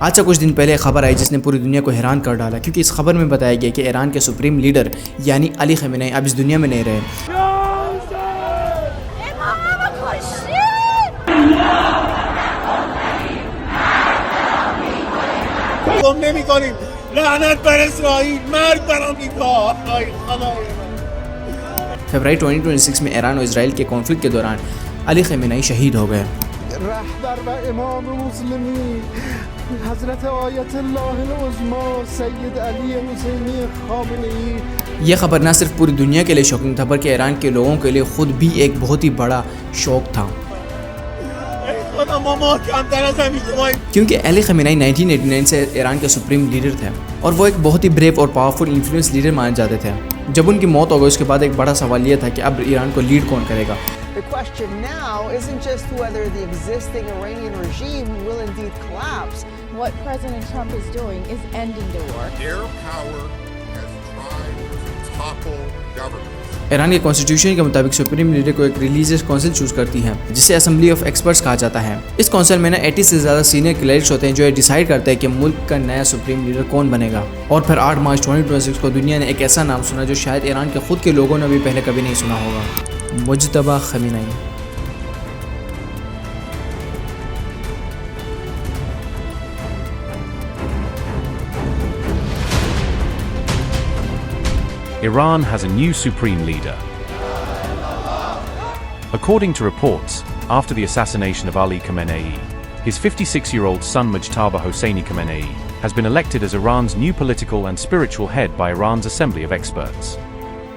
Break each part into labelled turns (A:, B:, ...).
A: आज से कुछ दिन पहले खबर आई जिसने पूरी दुनिया को हैरान कर डाला, क्योंकि इस खबर में बताया गया कि ईरान के सुप्रीम लीडर यानी अली खमेनी अब इस दुनिया में नहीं रहे। फरवरी 2026 में ईरान और इसराइल के कॉन्फ्लिक्ट के दौरान अली खमेनी शहीद हो गए। यह खबर न सिर्फ पूरी दुनिया के लिए शॉकिंग था बल्कि ईरान के लोगों के लिए खुद भी एक बहुत ही बड़ा शौक था, क्योंकि अली खमेनी 1989 से ईरान के सुप्रीम लीडर थे और वो एक बहुत ही ब्रेव और पावरफुल इन्फ्लुएंस लीडर माने जाते थे। जब उनकी मौत हो गई उसके बाद एक बड़ा सवाल यह था कि अब ईरान को लीड कौन करेगा।
B: The question now isn't just whether the existing Iranian regime will indeed collapse.
C: What President Trump is doing is ending the war.
D: Their power has tried to topple governments.
A: Iran के constitution के मुताबिक supreme leader को एक religious council choose करती है जिसे assembly of experts कहा जाता है। इस काउंसिल में 80 से ज्यादा सीनियर क्लरिक्स होते हैं जो ये डिसाइड करते हैं कि मुल्क का नया सुप्रीम लीडर कौन बनेगा। और फिर 8 मार्च 2026 को दुनिया ने एक ऐसा नाम सुना जो शायद ईरान के खुद के लोगों ने भी पहले कभी नहीं सुना होगा, Mojtaba Khamenei.
E: Iran has a new supreme leader. According to reports, after the assassination of Ali Khamenei, his 56-year-old son Mujtaba Hosseini Khamenei has been elected as Iran's new political and spiritual head by Iran's Assembly of Experts.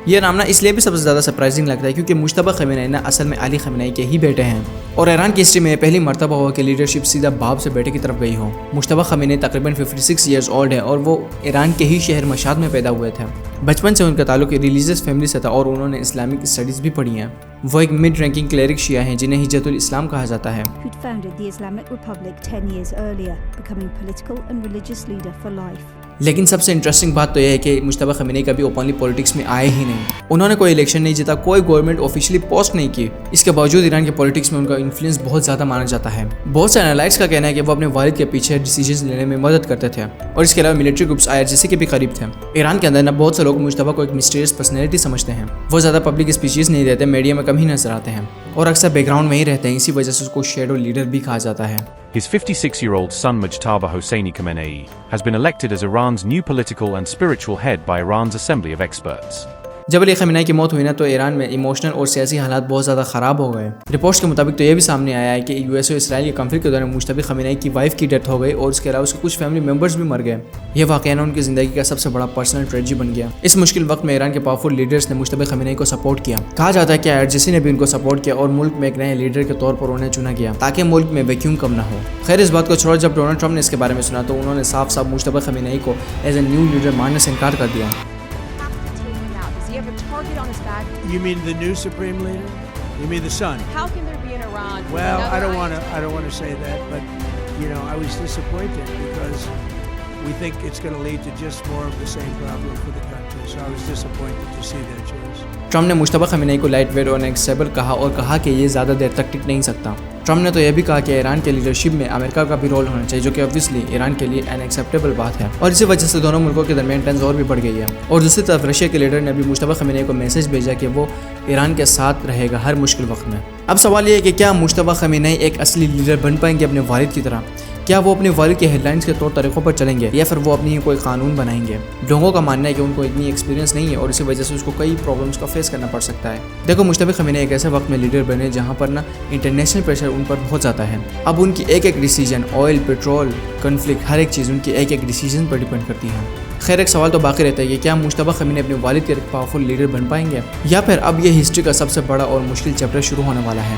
A: यह नाम ना इसलिए भी सबसे ज़्यादा surprising लगता है क्योंकि मुज्तबा खमेनी ना असल में अली खमेनी के ही बेटे हैं और ईरान की हिस्ट्री में पहली मर्तबा हुआ कि लीडरशिप सीधा बाप से बेटे की तरफ गई हो। मुज्तबा खमेनी तकरीबन 56 ईयर्स ओल्ड है और वो ईरान के ही शहर मशाद में पैदा हुए थे। बचपन से उनका ताल्लुक रिलीजियस फैमिली से था और उन्होंने इस्लामिक स्टडीज़ भी पढ़ी हैं। वो एक मिड रैंकिंग क्लेरिक शिया हैं जिन्हें हिज्जतुल इस्लाम कहा जाता है। लेकिन सबसे इंटरेस्टिंग बात तो यह है कि मुज्तबा खमेनी कभी ओपनली पॉलिटिक्स में आए ही नहीं। उन्होंने कोई इलेक्शन नहीं जीता, कोई गवर्नमेंट ऑफिशियली पोस्ट नहीं की। इसके बावजूद ईरान के पॉलिटिक्स में उनका इन्फ्लुएंस बहुत ज़्यादा माना जाता है। बहुत से एनालिस्ट्स का कहना है कि वो अपने वालिद के पीछे डिसीजन लेने में मदद करते थे और इसके अलावा मिलिट्री ग्रुप्स IRGC के भी करीब थे। ईरान के अंदर ना बहुत से लोग मुज्तबा को एक मिस्टीरियस पर्सनैलिटी समझते हैं। वो ज़्यादा पब्लिक स्पीचेस नहीं देते, मीडिया में कम ही नजर आते हैं और अक्सर बैकग्राउंड में ही रहते हैं। इसी वजह से उसको शैडो लीडर भी कहा जाता है।
E: His 56-year-old son Mujtaba Hosseini Khamenei has been elected as Iran's new political and spiritual head by Iran's Assembly of Experts.
A: जब अली खमेनी की मौत हुई ना तो ईरान में इमोशनल और सियासी हालात बहुत ज़्यादा ख़राब हो गए। रिपोर्ट्स के मुताबिक तो ये भी सामने आया है कि US और इसराइल के कॉन्फ्लिक्ट के दौरान मुज्तबा खमेनी की वाइफ की डेथ हो गई और उसके अलावा उसके कुछ फैमिली मेंबर्स भी मर गए। यह वाक़या उनकी ज़िंदगी का सबसे बड़ा पर्सनल ट्रेजेडी बन गया। इस मुश्किल वक्त में ईरान के पावरफुल लीडर्स ने मुज्तबा खमेनी को सपोर्ट किया। कहा जाता है कि IRGC ने भी उनको सपोर्ट किया और मुल्क में एक नए लीडर के तौर पर उन्हें चुना गया ताकि मुल्क में वैक्यूम कम ना हो। खैर, इस बात को छोड़ जब डोनाल्ड ट्रंप ने इसके बारे में सुना तो उन्होंने साफ साफ मुज्तबा खमेनी को एज ए न्यू लीडर मानने से इनकार कर दिया।
F: You mean the new supreme leader? You mean the son?
C: How can there be in Iran?
F: Well, I don't want to say that, but you know, I was disappointed because we think it's going to lead to just more of the same problem for the country. So I was disappointed to see their choice.
A: Trump ने Mujtaba Khamenei को light weight और unacceptable कहा और कहा कि ये ज़्यादा देर तक टिक नहीं सकता। ट्रम्प ने तो यह भी कहा कि ईरान के लीडरशिप में अमेरिका का भी रोल होना चाहिए, जो कि ऑब्वियसली ईरान के लिए अनएक्सेप्टेबल बात है और इसी वजह से दोनों मुल्कों के दरमियान टेंस और भी बढ़ गई है। और दूसरी तरफ रशिया के लीडर ने भी मुज्तबा खमेनी को मैसेज भेजा कि वो ईरान के साथ रहेगा हर मुश्किल वक्त में। अब सवाल ये है कि क्या मुज्तबा खमेनी एक असली लीडर बन पाएंगे अपने वालिद की तरह? क्या वो अपने वालिद के हेडलाइंस के तौर तरीक़ों पर चलेंगे या फिर वो अपनी ही कोई कानून बनाएंगे? लोगों का मानना है कि उनको इतनी एक्सपीरियंस नहीं है और इसी वजह से उसको कई प्रॉब्लम्स का फेस करना पड़ सकता है। देखो, मुज्तबा खमेनी एक ऐसे वक्त में लीडर बने जहाँ पर ना इंटरनेशनल प्रेशर उन पर बहुत ज़्यादा है। अब उनकी एक एक डिसीजन, ऑयल, पेट्रोल, कन्फ्लिक्ट, हर एक चीज़ उनकी एक एक डिसीजन पर डिपेंड करती है। खैर, एक सवाल तो बाकी रहता है कि क्या मुज्तबा खमेनी अपने वालिद के एक पावरफुल लीडर बन पाएंगे या फिर अब ये हिस्ट्री का सबसे बड़ा और मुश्किल चैप्टर शुरू होने वाला है।